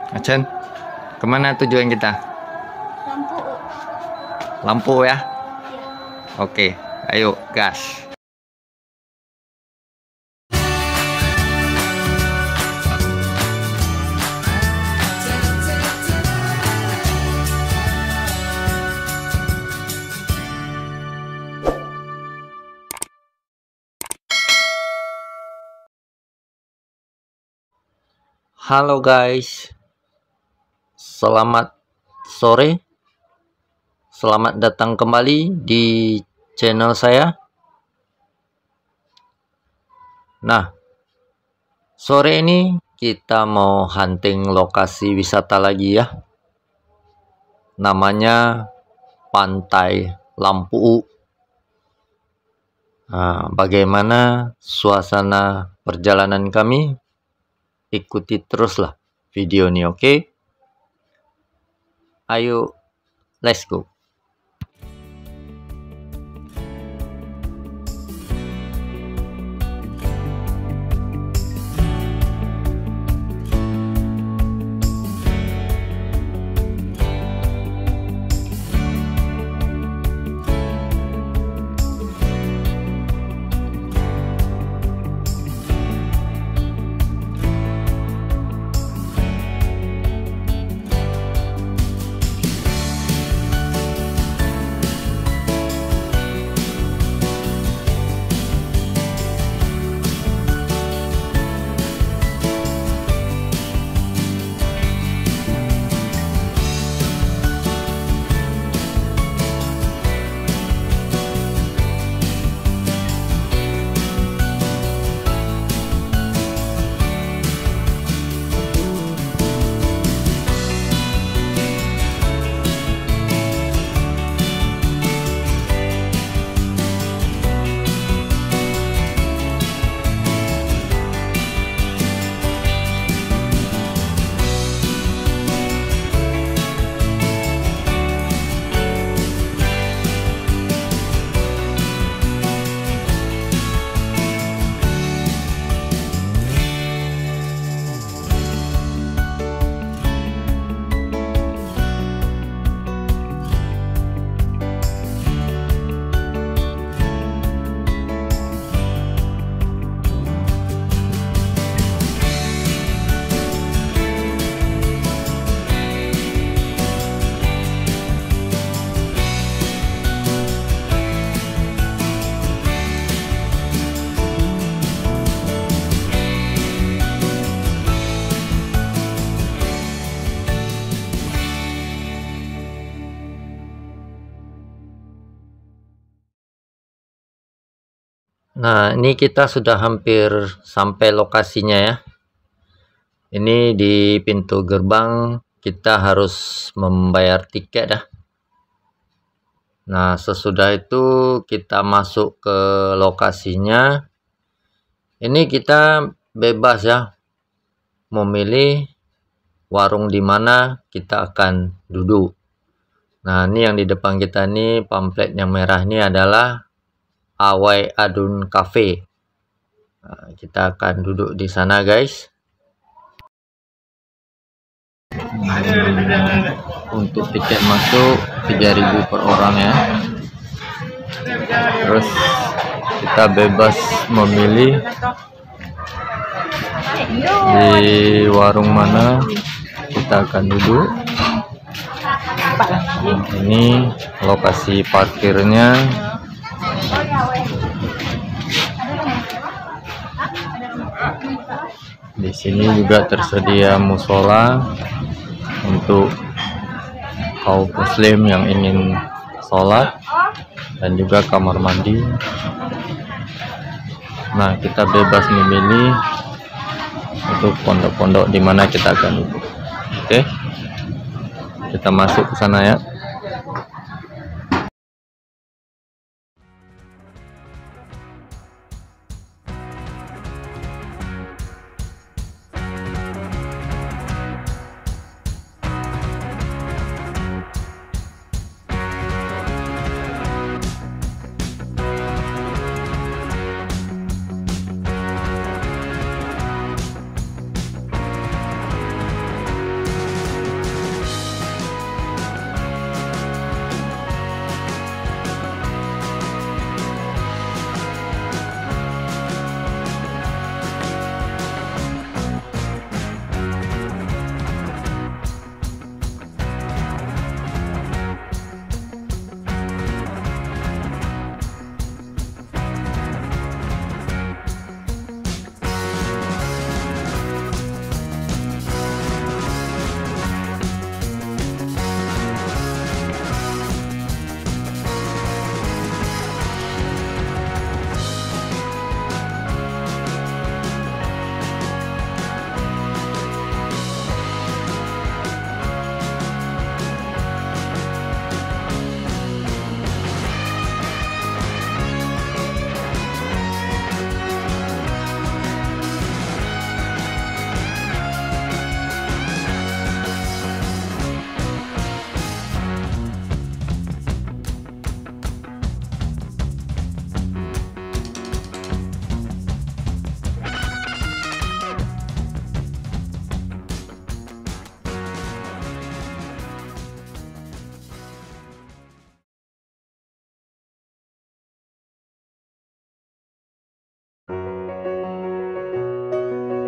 Acen, kemana tujuan kita? Lampu. Lampu ya? Iya. Oke, ayo gas. Halo guys, selamat sore, selamat datang kembali di channel saya. Nah, sore ini kita mau hunting lokasi wisata lagi ya. Namanya Pantai Lampu. Nah, bagaimana suasana perjalanan kami? Ikuti teruslah video ini, oke? Ayo, let's go. Nah, ini kita sudah hampir sampai lokasinya ya. Ini di pintu gerbang kita harus membayar tiket dah. Nah, sesudah itu kita masuk ke lokasinya. Ini kita bebas ya, memilih warung di mana kita akan duduk. Nah, ini yang di depan kita nih, pamflet yang merah ini adalah Awai Adun Cafe. Nah, kita akan duduk di sana guys. Untuk tiket masuk 3.000 per orang ya. Terus kita bebas memilih di warung mana kita akan duduk. Ini lokasi parkirnya. Di sini juga tersedia musola untuk kaum muslim yang ingin sholat dan juga kamar mandi. Nah, kita bebas memilih untuk pondok-pondok di mana kita akan duduk. Oke, kita masuk ke sana ya.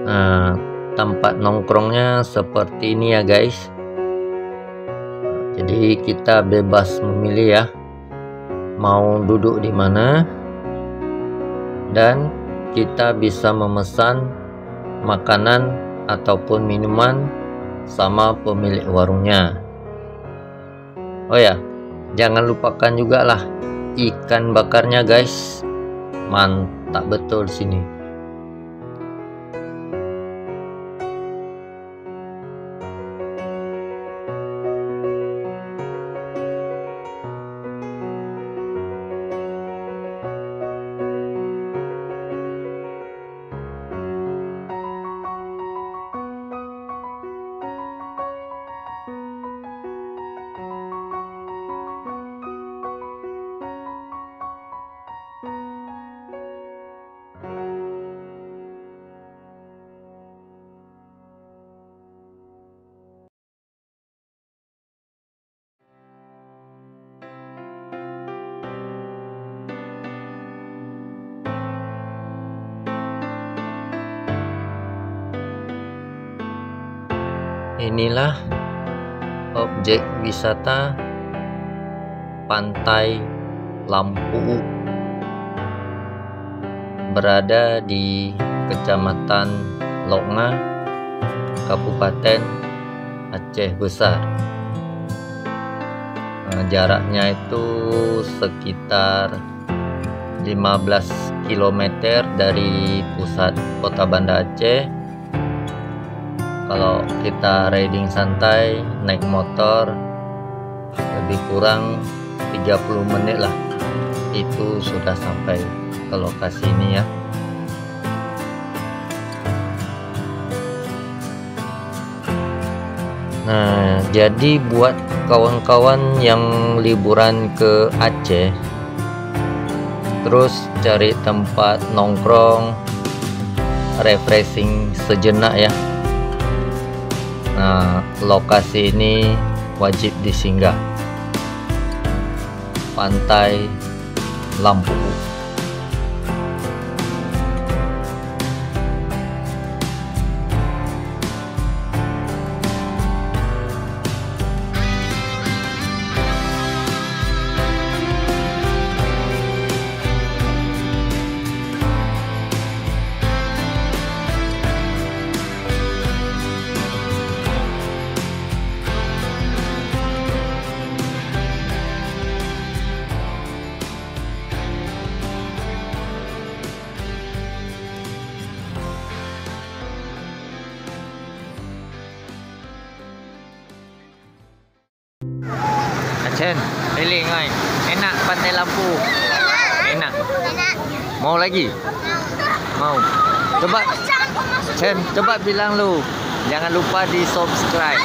Nah, tempat nongkrongnya seperti ini ya guys. Jadi kita bebas memilih ya, mau duduk di mana, dan kita bisa memesan makanan ataupun minuman sama pemilik warungnya. Oh ya, jangan lupakan juga lah ikan bakarnya guys, mantap betul sini. Inilah objek wisata Pantai Lampu, berada di Kecamatan Loknga, Kabupaten Aceh Besar. Jaraknya itu sekitar 15 km dari pusat kota Banda Aceh. Kalau kita riding santai naik motor lebih kurang 30 menit lah, itu sudah sampai ke lokasi ini ya. Nah, jadi buat kawan-kawan yang liburan ke Aceh terus cari tempat nongkrong refreshing sejenak ya, nah lokasi ini wajib disinggah, Pantai Lampu. Chen, feeling kan? Enak Pantai Lampu? Enak. Mau lagi? Mau. Coba Chen, coba bilang lu. Jangan lupa di subscribe.